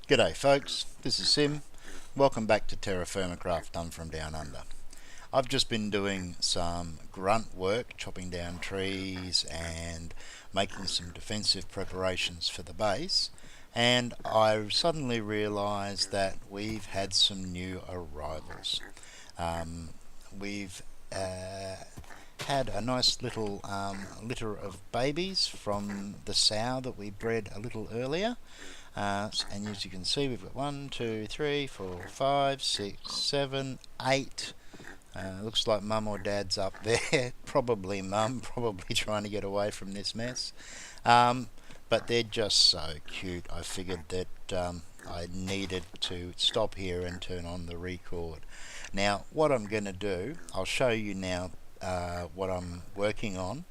G'day folks, this is Sim. Welcome back to TerraFirmaCraft done from down under. I've just been doing some grunt work, chopping down trees and making some defensive preparations for the base, and I suddenly realised that we've had some new arrivals. We've had a nice little litter of babies from the sow that we bred a little earlier. And as you can see, we've got 1, 2, 3, 4, 5, 6, 7, 8. Looks like mum or dad's up there. Probably mum, probably trying to get away from this mess. But they're just so cute. I figured that I needed to stop here and turn on the record. Now, what I'm going to do, I'll show you now what I'm working on.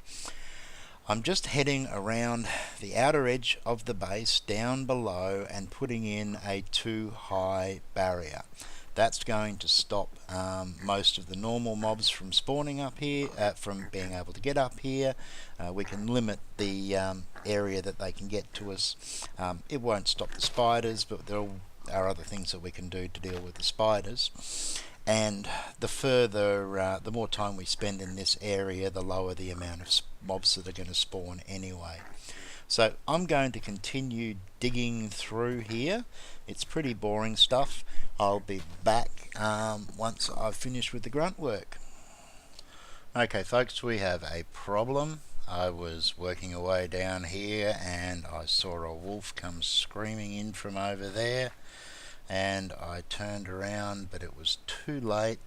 I'm just heading around the outer edge of the base down below and putting in a too high barrier. That's going to stop most of the normal mobs from spawning up here, from being able to get up here. We can limit the area that they can get to us. It won't stop the spiders, but there are other things that we can do to deal with the spiders. And the more time we spend in this area, the lower the amount of mobs that are going to spawn anyway. So I'm going to continue digging through here. It's pretty boring stuff. I'll be back once I've finished with the grunt work. Okay folks, we have a problem. I was working away down here and I saw a wolf come screaming in from over there. And I turned around, but it was too late.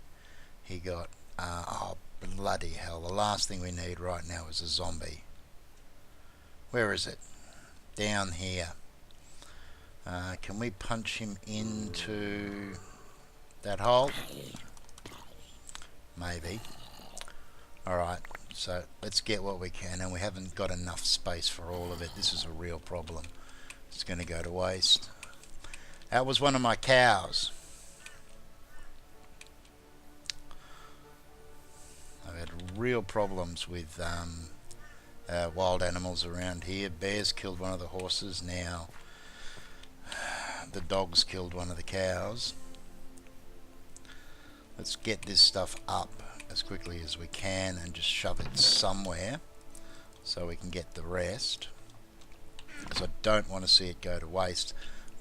He got, oh bloody hell, the last thing we need right now is a zombie. Where is it? Down here. Can we punch him into that hole? Maybe. Alright, so let's get what we can, and we haven't got enough space for all of it. This is a real problem. It's going to go to waste. That was one of my cows. I've had real problems with wild animals around here. Bears killed one of the horses. Now the dogs killed one of the cows. Let's get this stuff up as quickly as we can and just shove it somewhere so we can get the rest, because I don't want to see it go to waste.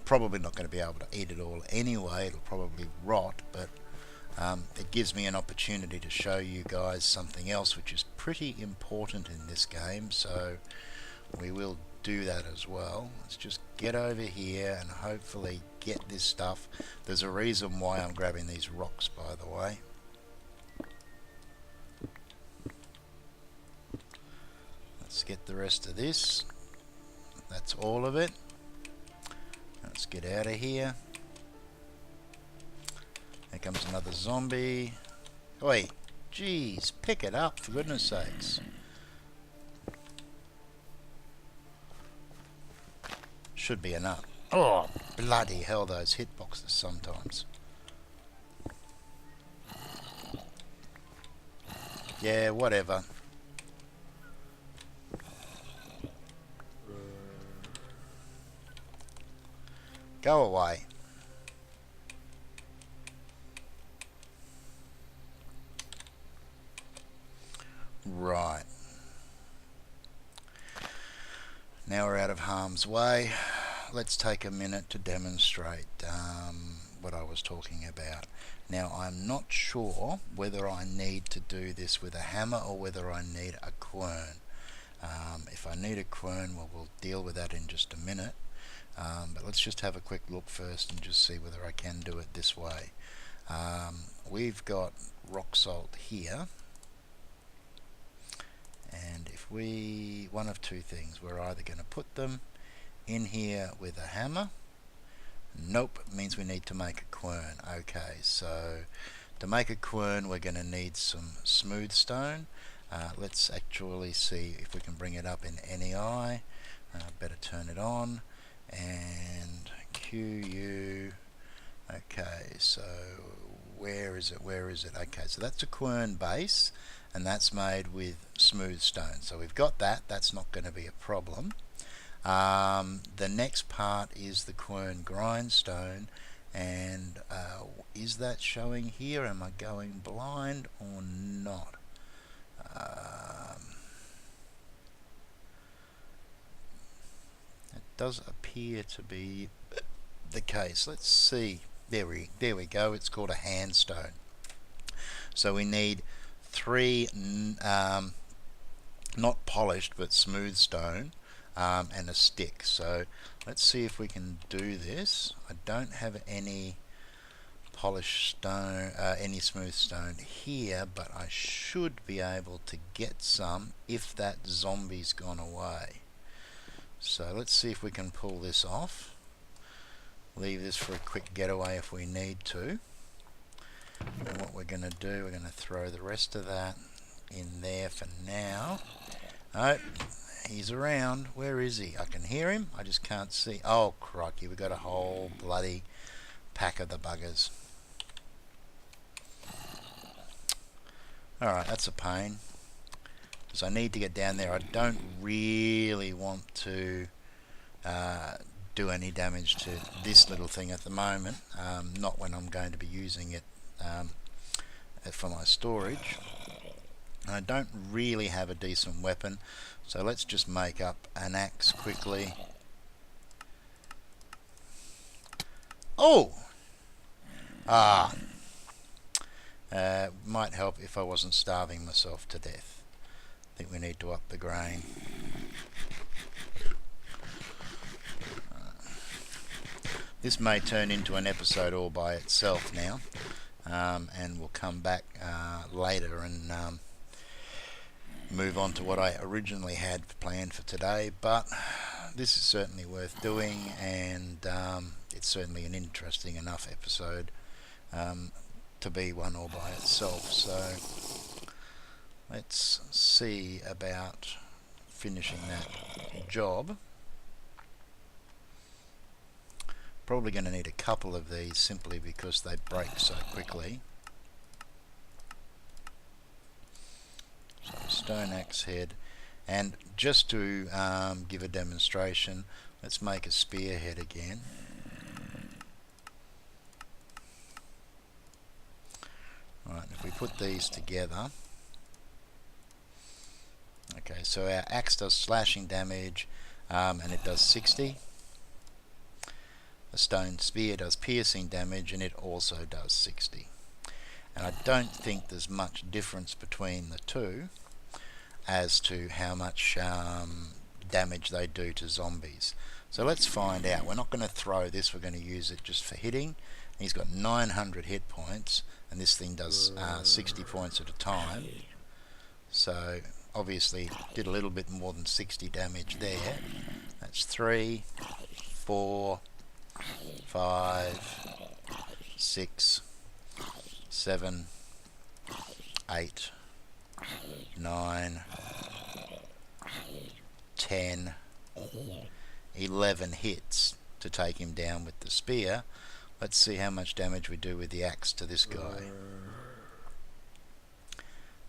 Probably not going to be able to eat it all anyway. It'll probably rot, but it gives me an opportunity to show you guys something else which is pretty important in this game, so we will do that as well. Let's just get over here and hopefully get this stuff. There's a reason why I'm grabbing these rocks, by the way. Let's get the rest of this. That's all of it. Let's get out of here. There comes another zombie. Oi, jeez, pick it up for goodness sakes. Should be enough. Oh, bloody hell, those hitboxes sometimes. Yeah, whatever. Go away. Right. Now we're out of harm's way. Let's take a minute to demonstrate what I was talking about. Now I'm not sure whether I need to do this with a hammer or whether I need a quern. If I need a quern, well, we'll deal with that in just a minute. But let's just have a quick look first and just see whether I can do it this way. We've got rock salt here, and if we, one of two things, we're either going to put them in here with a hammer. Nope, it means we need to make a quern. Okay, so to make a quern we're going to need some smooth stone. Let's actually see if we can bring it up in NEI. Better turn it on. And QU. Okay, so where is it? Okay, so that's a quern base, and that's made with smooth stone. So we've got that. That's not going to be a problem. The next part is the quern grindstone, and is that showing here? Am I going blind or not? It does appear to be the case. Let's see. There we go. It's called a handstone. So we need 3 not polished but smooth stone and a stick. So let's see if we can do this. I don't have any polished stone, any smooth stone here, but I should be able to get some if that zombie's gone away. So let's see if we can pull this off. Leave this for a quick getaway if we need to. And what we're going to do, we're going to throw the rest of that in there for now. Oh, he's around. Where is he? I can hear him. I just can't see. Oh, crikey. We've got a whole bloody pack of the buggers. Alright, that's a pain. Because I need to get down there. I don't really want to do any damage to this little thing at the moment. Not when I'm going to be using it for my storage. I don't really have a decent weapon, so let's just make up an axe quickly. Oh! Might help if I wasn't starving myself to death. I think we need to up the grain. This may turn into an episode all by itself now, and we'll come back later and move on to what I originally had planned for today, but this is certainly worth doing, and it's certainly an interesting enough episode to be one all by itself. So let's see about finishing that job. Probably going to need a couple of these simply because they break so quickly. So stone axe head, and just to give a demonstration, let's make a spearhead again. Right, if we put these together, okay, so our axe does slashing damage, and it does 60. The stone spear does piercing damage, and it also does 60. And I don't think there's much difference between the two as to how much damage they do to zombies. So let's find out. We're not going to throw this, we're going to use it just for hitting. He's got 900 hit points, and this thing does 60 points at a time. So obviously did a little bit more than 60 damage there. That's 3, 4, 5, 6, 7, 8, 9, 10, 11 hits to take him down with the spear. Let's see how much damage we do with the axe to this guy.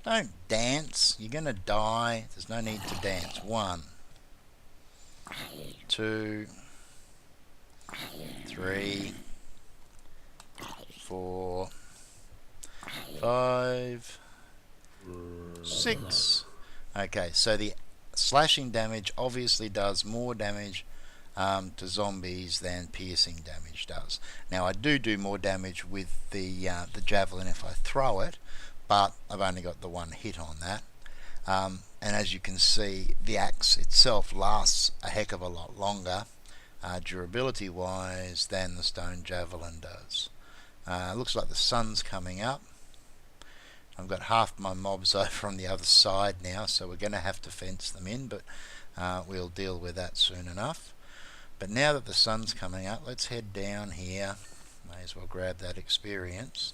Don't dance, you're gonna die. There's no need to dance. 1, 2, 3, 4, 5, 6. Okay, so the slashing damage obviously does more damage to zombies than piercing damage does. Now I do more damage with the javelin if I throw it, but I've only got the 1 hit on that. And as you can see, the axe itself lasts a heck of a lot longer durability wise than the stone javelin does. Looks like the sun's coming up. I've got half my mobs over on the other side now, so we're going to have to fence them in, but we'll deal with that soon enough. But now that the sun's coming up, let's head down here. May as well grab that experience.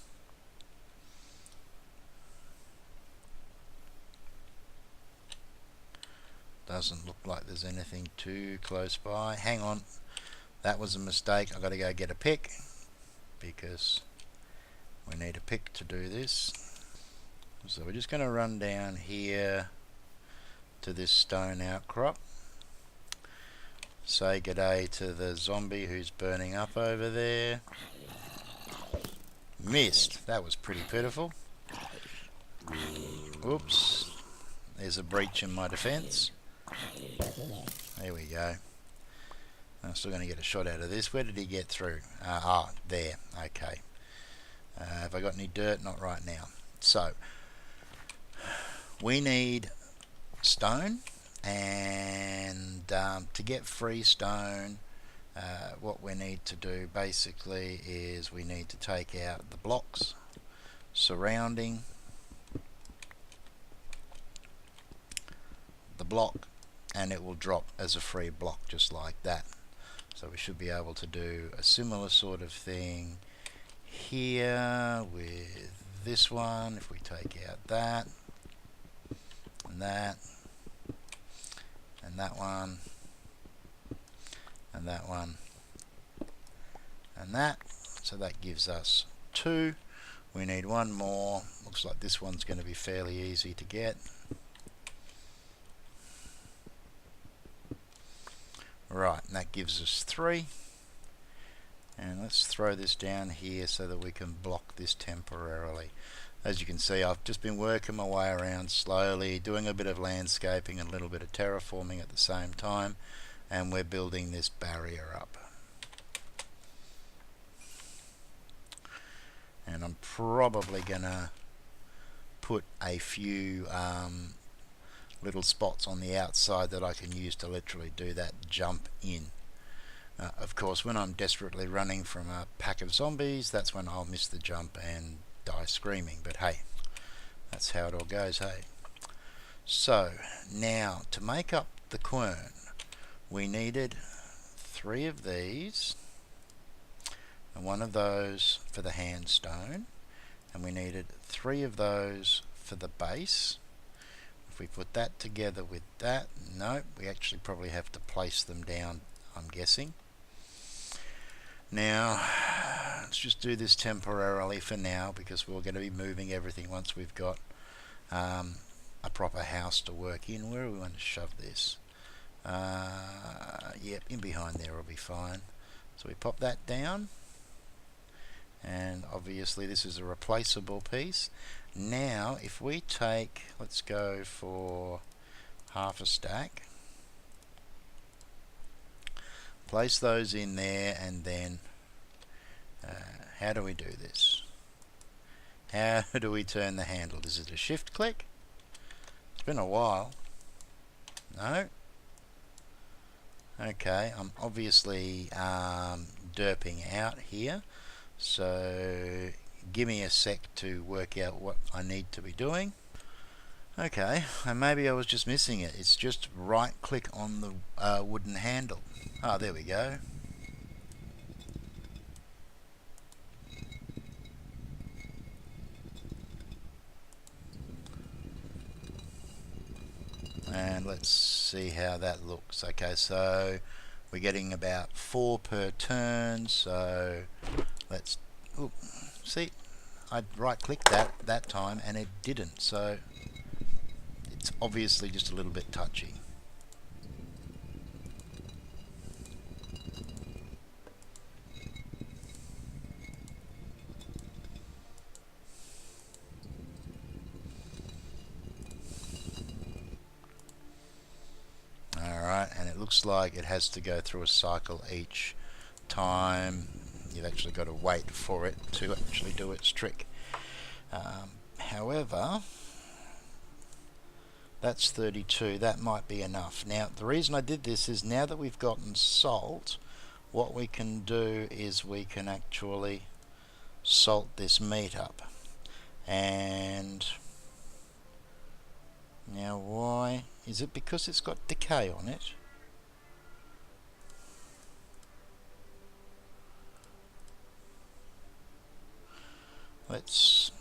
Doesn't look like there's anything too close by. Hang on, that was a mistake. I've got to go get a pick because we need a pick to do this. So we're just going to run down here to this stone outcrop. Say g'day to the zombie who's burning up over there. Missed. That was pretty pitiful. Whoops. There's a breach in my defense. There we go. I'm still going to get a shot out of this. Where did he get through? There. Okay. Have I got any dirt? Not right now. So, we need stone, and to get free stone, what we need to do basically is we need to take out the blocks surrounding the block, and it will drop as a free block just like that. So we should be able to do a similar sort of thing here with this one. If we take out that and that and that one and that one and that, so that gives us 2. We need one more. Looks like this one's going to be fairly easy to get. Right, and that gives us 3. And let's throw this down here so that we can block this temporarily. As you can see, I've just been working my way around slowly, doing a bit of landscaping and a little bit of terraforming at the same time, and we're building this barrier up. And I'm probably gonna put a few little spots on the outside that I can use to literally do that jump in. Of course, when I'm desperately running from a pack of zombies, that's when I'll miss the jump and die screaming. But hey, that's how it all goes, hey. So, now, to make up the quern, we needed 3 of these, and 1 of those for the hand stone, and we needed 3 of those for the base. If we put that together with that, no, we actually probably have to place them down, I'm guessing. Now, let's just do this temporarily for now, because we're going to be moving everything once we've got a proper house to work in. Where do we want to shove this? Yep, in behind there will be fine. So we pop that down, and obviously this is a replaceable piece. Now, if we take, let's go for half a stack, place those in there, and then how do we do this? How do we turn the handle? Is it a shift click? It's been a while. No? Okay, I'm obviously derping out here, so give me a sec to work out what I need to be doing. Okay, and maybe I was just missing it. It's just right click on the wooden handle. Ah, there we go. And let's see how that looks. Okay, so we're getting about 4 per turn, so let's, ooh, see, I right clicked that time and it didn't, so it's obviously just a little bit touchy. Alright, and it looks like it has to go through a cycle each time. You've actually got to wait for it to actually do its trick. However, that's 32. That might be enough. Now, the reason I did this is now that we've gotten salt, what we can do is we can actually salt this meat up. And now why? Is it because it's got decay on it? Let's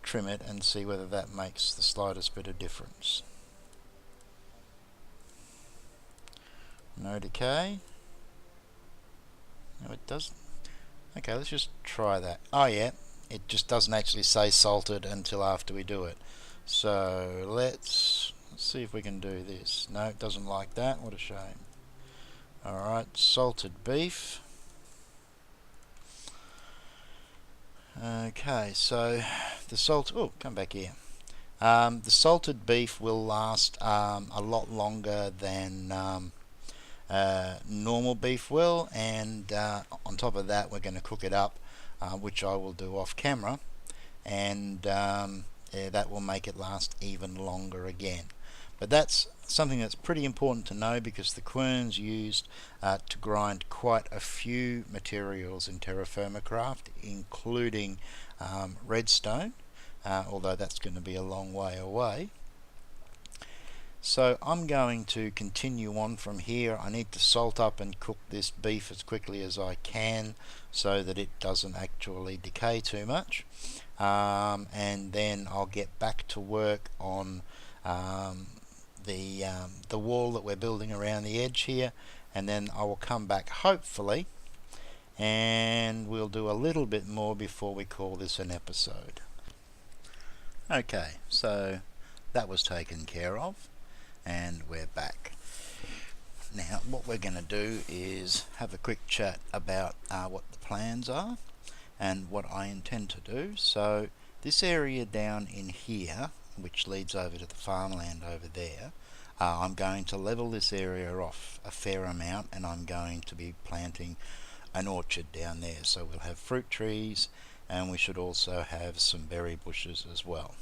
trim it and see whether that makes the slightest bit of difference. No decay. No, it doesn't. Okay, let's just try that. Oh yeah, it just doesn't actually say salted until after we do it. So let's Let's see if we can do this. No, it doesn't like that. What a shame. Alright, salted beef. Okay, so the salt... Oh, come back here. The salted beef will last a lot longer than normal beef will, and on top of that we're going to cook it up, which I will do off camera, and yeah, that will make it last even longer again. But that's something that's pretty important to know, because the quern's used to grind quite a few materials in TerraFirmaCraft, including redstone, although that's going to be a long way away. So I'm going to continue on from here. I need to salt up and cook this beef as quickly as I can so that it doesn't actually decay too much, and then I'll get back to work on the wall that we're building around the edge here, and then I will come back hopefully and we'll do a little bit more before we call this an episode. Okay, so that was taken care of, and we're back. Now what we're going to do is have a quick chat about what the plans are and what I intend to do. So this area down in here, which leads over to the farmland over there, I'm going to level this area off a fair amount, and I'm going to be planting an orchard down there. So we'll have fruit trees, and we should also have some berry bushes as well.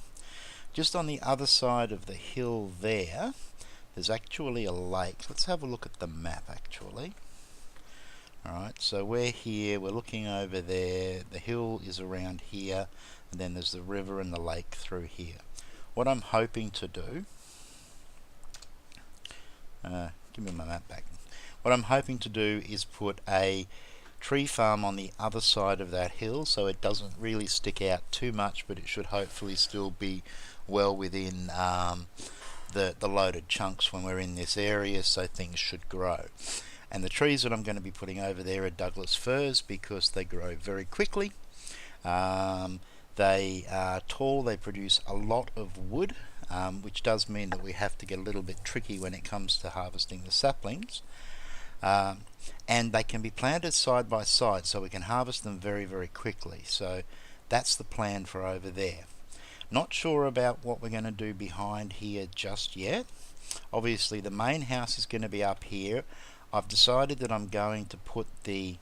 Just on the other side of the hill there's actually a lake. Let's have a look at the map actually. Alright, so we're here, we're looking over there, the hill is around here, and then there's the river and the lake through here. What I'm hoping to do, give me my map back. What I'm hoping to do is put a tree farm on the other side of that hill, so it doesn't really stick out too much, but it should hopefully still be well within the loaded chunks when we're in this area, so things should grow. And the trees that I'm going to be putting over there are Douglas firs, because they grow very quickly. They are tall, they produce a lot of wood, which does mean that we have to get a little bit tricky when it comes to harvesting the saplings. And they can be planted side by side, so we can harvest them very, very quickly. So that's the plan for over there. Not sure about what we're going to do behind here just yet. Obviously the main house is going to be up here. I've decided that I'm going to put the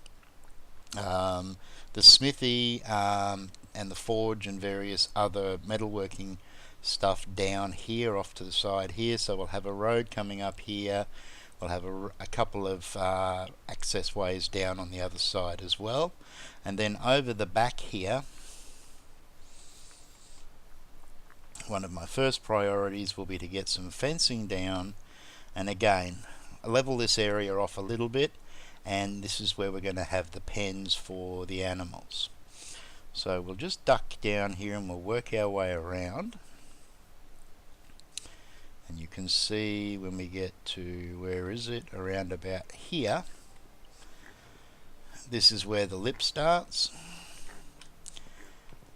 smithy and the forge and various other metalworking stuff down here off to the side here, so we'll have a road coming up here. We'll have a couple of access ways down on the other side as well, and then over the back here, one of my first priorities will be to get some fencing down, and again level this area off a little bit, and this is where we're going to have the pens for the animals. So we'll just duck down here and we'll work our way around, and you can see when we get to, where is it, around about here, this is where the lip starts,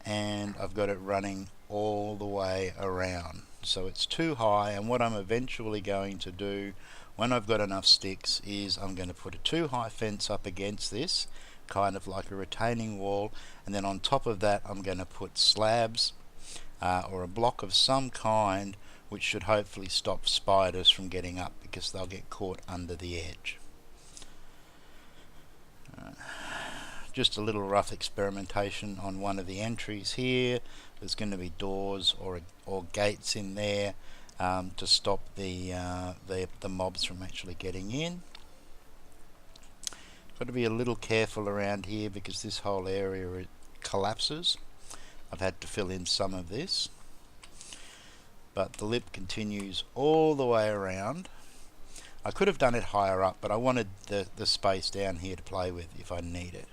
and I've got it running all the way around, so it's too high. And what I'm eventually going to do when I've got enough sticks is I'm going to put a too high fence up against this, kind of like a retaining wall, and then on top of that I'm going to put slabs or a block of some kind, which should hopefully stop spiders from getting up, because they'll get caught under the edge. Just a little rough experimentation on one of the entries here. There's going to be doors or gates in there to stop the mobs from actually getting in. Got to be a little careful around here because this whole area collapses. I've had to fill in some of this, but the lip continues all the way around. I could have done it higher up, but I wanted the space down here to play with if I need it.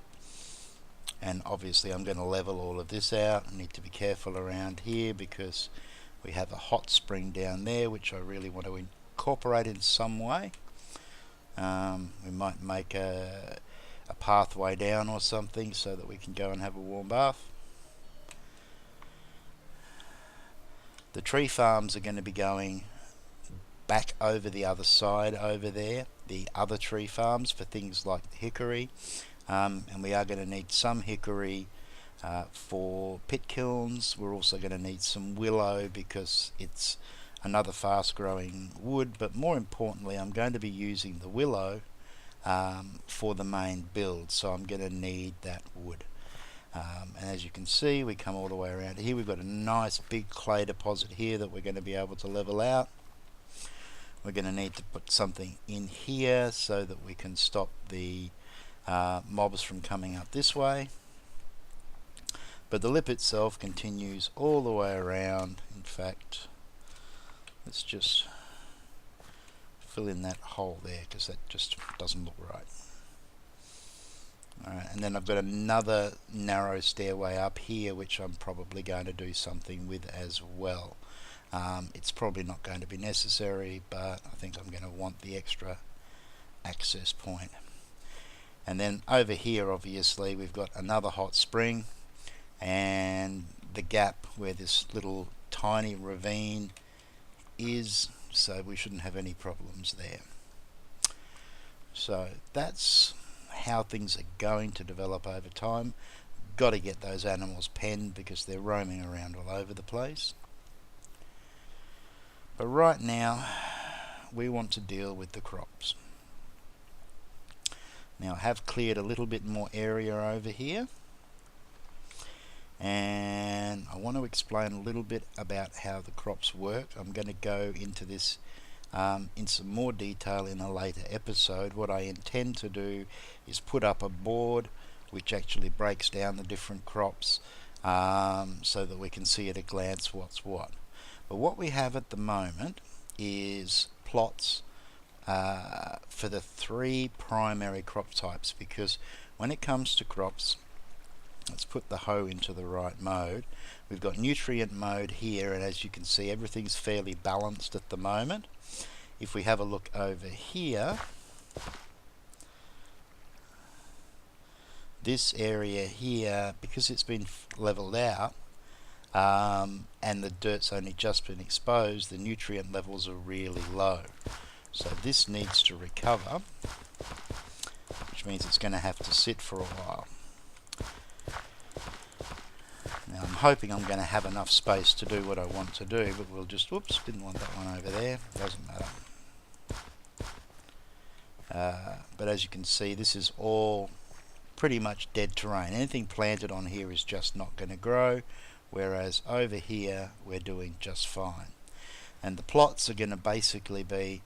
And obviously I'm going to level all of this out. I need to be careful around here because we have a hot spring down there which I really want to incorporate in some way. We might make a pathway down or something so that we can go and have a warm bath. The tree farms are going to be going back over the other side over there, the other tree farms, for things like hickory, and we are going to need some hickory for pit kilns. We're also going to need some willow because it's another fast growing wood, but more importantly I'm going to be using the willow for the main build, so I'm going to need that wood. And as you can see, we come all the way around here. We've got a nice big clay deposit here that we're going to be able to level out. We're going to need to put something in here so that we can stop the mobs from coming up this way. But the lip itself continues all the way around. In fact, let's just fill in that hole there because that just doesn't look right. Alright, and then I've got another narrow stairway up here which I'm probably going to do something with as well. It's probably not going to be necessary, but I think I'm going to want the extra access point. And then over here obviously we've got another hot spring and the gap where this little tiny ravine is, so we shouldn't have any problems there. So that's how things are going to develop over time. Got to get those animals penned because they're roaming around all over the place. But right now we want to deal with the crops. Now I have cleared a little bit more area over here, and I want to explain a little bit about how the crops work. I'm going to go into this in some more detail in a later episode. What I intend to do is put up a board which actually breaks down the different crops so that we can see at a glance what's what. But what we have at the moment is plots for the three primary crop types, because when it comes to crops, let's put the hoe into the right mode. We've got nutrient mode here, and as you can see everything's fairly balanced at the moment. If we have a look over here, this area here, because it's been leveled out and the dirt's only just been exposed, the nutrient levels are really low. So this needs to recover, which means it's going to have to sit for a while. Now I'm hoping I'm going to have enough space to do what I want to do, but we'll just, whoops, didn't want that one over there, doesn't matter. But as you can see, this is all pretty much dead terrain. Anything planted on here is just not going to grow, whereas over here we're doing just fine. And the plots are going to basically be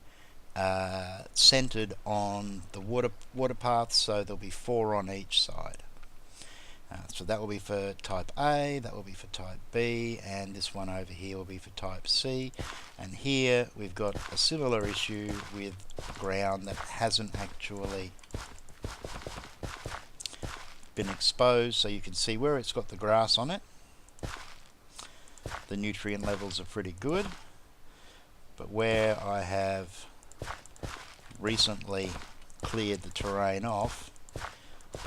centered on the water paths, so there'll be 4 on each side. So that will be for type A, that will be for type B, and this one over here will be for type C. And here we've got a similar issue with ground that hasn't actually been exposed, so you can see where it's got the grass on it, the nutrient levels are pretty good, but where I have recently cleared the terrain off,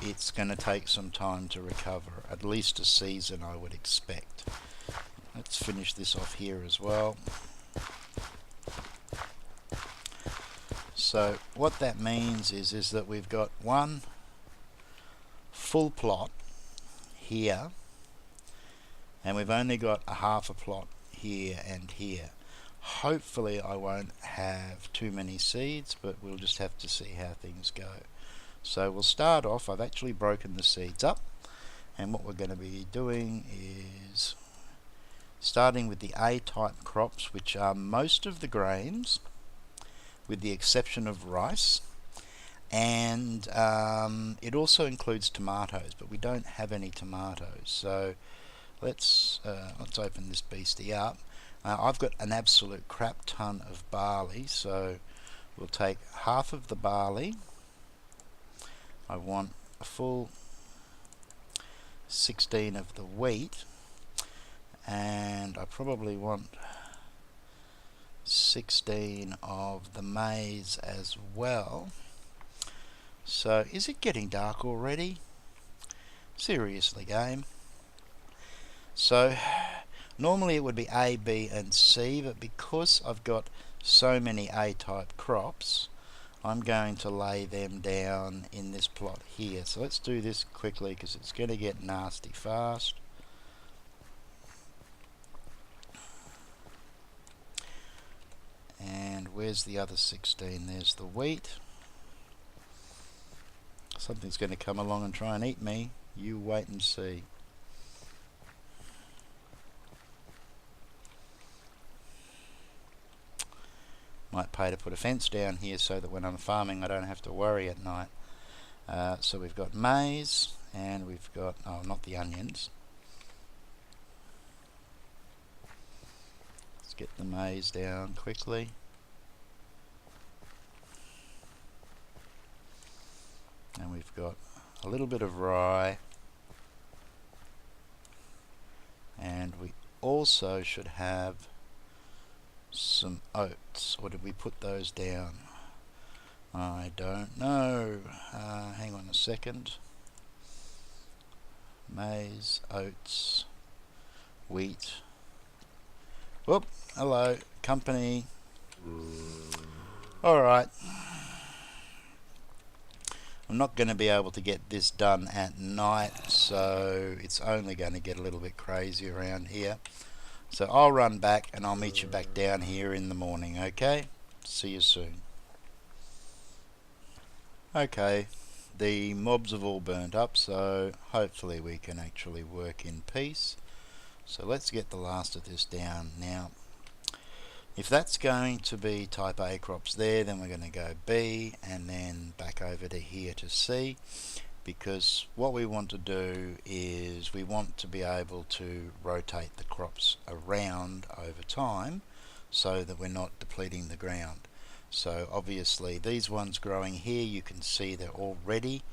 it's going to take some time to recover, at least a season I would expect. Let's finish this off here as well. So what that means is that we've got one full plot here, and we've only got a half a plot here and here. Hopefully I won't have too many seeds, but we'll just have to see how things go. So we'll start off, I've actually broken the seeds up, and what we're going to be doing is starting with the A-type crops, which are most of the grains, with the exception of rice, and it also includes tomatoes, but we don't have any tomatoes. So let's open this beastie up. I've got an absolute crap ton of barley, so we'll take half of the barley. I want a full 16 of the wheat, and I probably want 16 of the maize as well. So is it getting dark already? Seriously, game. So normally it would be A, B and C, but because I've got so many A-type crops, I'm going to lay them down in this plot here. So let's do this quickly because it's going to get nasty fast. And where's the other 16? There's the wheat. Something's going to come along and try and eat me. You wait and see. Might pay to put a fence down here so that when I'm farming I don't have to worry at night. So we've got maize and we've got, oh, not the onions. Let's get the maize down quickly. And we've got a little bit of rye. And we also should have some oats. Or did we put those down? I don't know. Hang on a second. Maize, oats, wheat. Whoop, hello, company. Alright. I'm not going to be able to get this done at night, so it's only going to get a little bit crazy around here. So I'll run back and I'll meet you back down here in the morning, okay? See you soon. Okay, the mobs have all burnt up, so hopefully we can actually work in peace. So let's get the last of this down. Now, if that's going to be type A crops there, then we're going to go B and then back over to here to C, because what we want to do is we want to be able to rotate the crops around over time so that we're not depleting the ground. So obviously these ones growing here, you can see they're already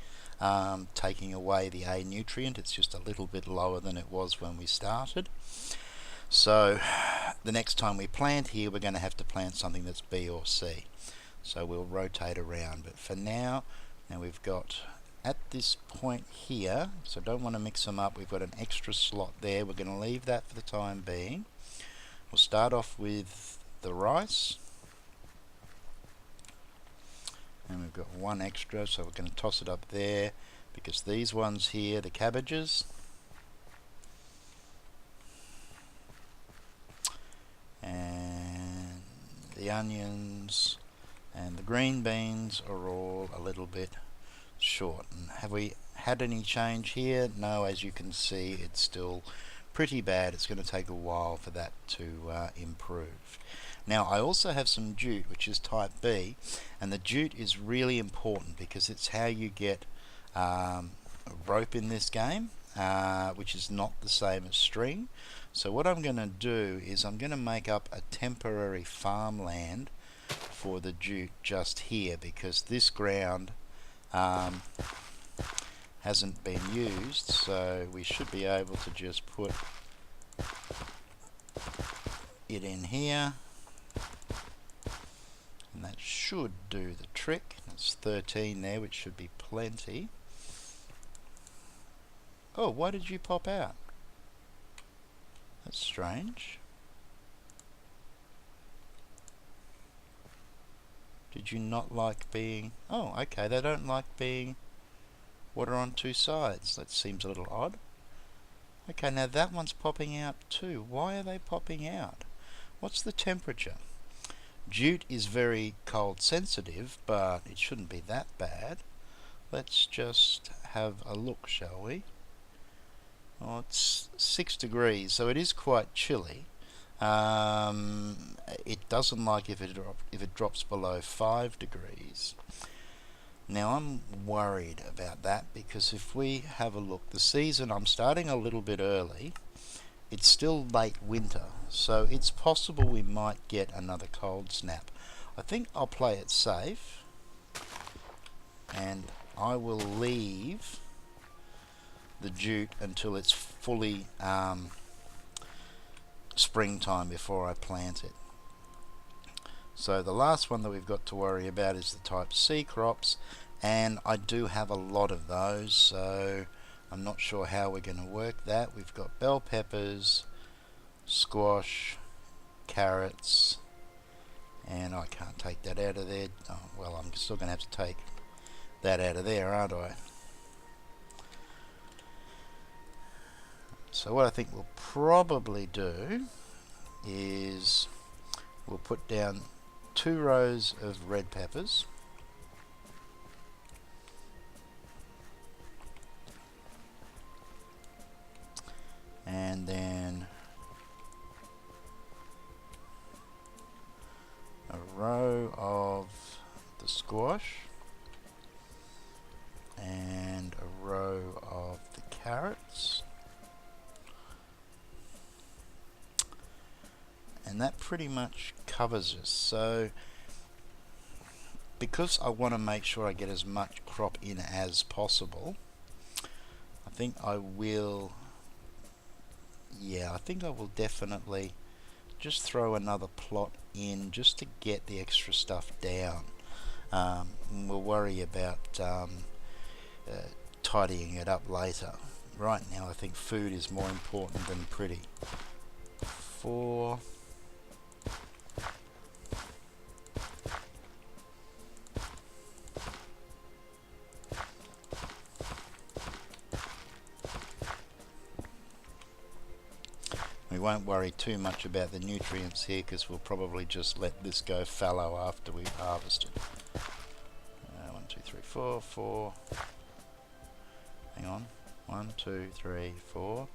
taking away the A nutrient. It's just a little bit lower than it was when we started. So the next time we plant here, we're going to have to plant something that's B or C. So we'll rotate around. But for now we've got at this point here, so don't want to mix them up, we've got an extra slot there. We're going to leave that for the time being. We'll start off with the rice. And we've got one extra, so we're going to toss it up there, because these ones here, the cabbages, and the onions and the green beans are all a little bit short. And have we had any change here? No, as you can see, it's still pretty bad. It's going to take a while for that to improve. Now I also have some jute, which is type B, and the jute is really important because it's how you get rope in this game, which is not the same as string. So what I'm going to do is I'm going to make up a temporary farmland for the jute just here, because this ground hasn't been used, so we should be able to just put it in here, and that should do the trick. That's 13 there, which should be plenty. Oh, why did you pop out? That's strange. Did you not like being... Oh, okay, they don't like being water on two sides. That seems a little odd. Okay, now that one's popping out too. Why are they popping out? What's the temperature? Jute is very cold sensitive, but it shouldn't be that bad. Let's just have a look, shall we? Oh, it's 6 degrees, so it is quite chilly. It doesn't like if it drops below 5 degrees. Now I'm worried about that, because if we have a look, the season, I'm starting a little bit early. It's still late winter, so it's possible we might get another cold snap. I think I'll play it safe, and I will leave the jute until it's fully springtime before I plant it. So the last one that we've got to worry about is the type C crops, and I do have a lot of those, so I'm not sure how we're going to work that. We've got bell peppers, squash, carrots, and I can't take that out of there. Oh, well, I'm still going to have to take that out of there, aren't I? So what I think we'll probably do is we'll put down 2 rows of red peppers, and then a row of the squash and a row of the carrots, and that pretty much covers us. So because I want to make sure I get as much crop in as possible, I think I will definitely just throw another plot in just to get the extra stuff down. We'll worry about tidying it up later. Right now I think food is more important than pretty. 4. We won't worry too much about the nutrients here because we'll probably just let this go fallow after we've harvested. 1, 2, 3, 4, 4. Hang on. 1, 2, 3, 4.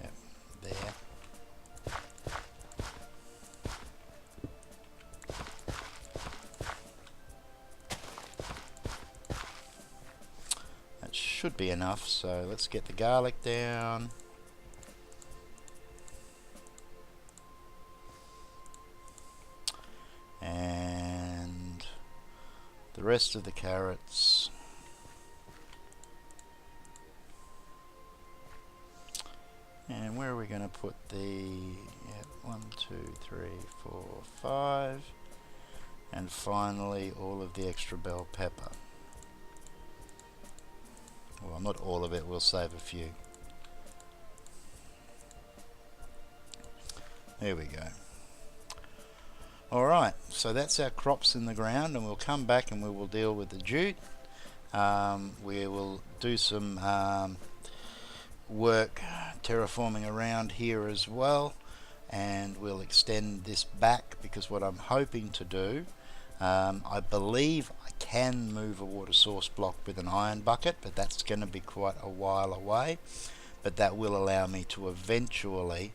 Yep, there. That should be enough, so let's get the garlic down. And the rest of the carrots. And where are we going to put the 1, 2, 3, 4, 5, and finally all of the extra bell pepper. Well, not all of it, we'll save a few. There we go. Alright, so that's our crops in the ground, and we'll come back and we will deal with the jute. We will do some work terraforming around here as well, and we'll extend this back because what I'm hoping to do, I believe I can move a water source block with an iron bucket, but that's going to be quite a while away, but that will allow me to eventually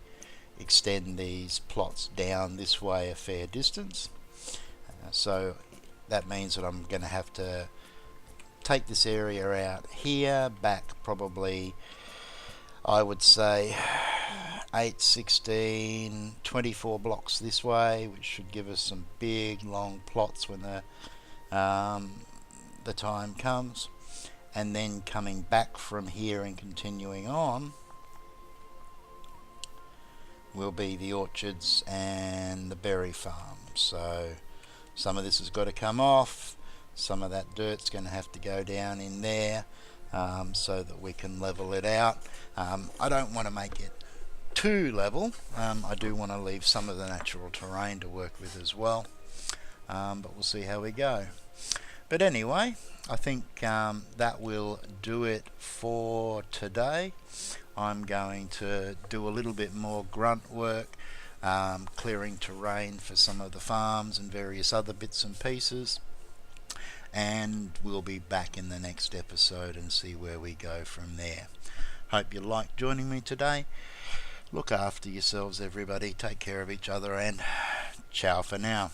extend these plots down this way a fair distance. So that means that I'm going to have to take this area out here, back probably, I would say 8, 16, 24 blocks this way, which should give us some big long plots when the time comes, and then coming back from here and continuing on will be the orchards and the berry farm. So some of this has got to come off, some of that dirt's going to have to go down in there, so that we can level it out. I don't want to make it too level. I do want to leave some of the natural terrain to work with as well, but we'll see how we go. But anyway, I think that will do it for today. I'm going to do a little bit more grunt work, clearing terrain for some of the farms and various other bits and pieces, and we'll be back in the next episode and see where we go from there. Hope you liked joining me today. Look after yourselves, everybody. Take care of each other, and ciao for now.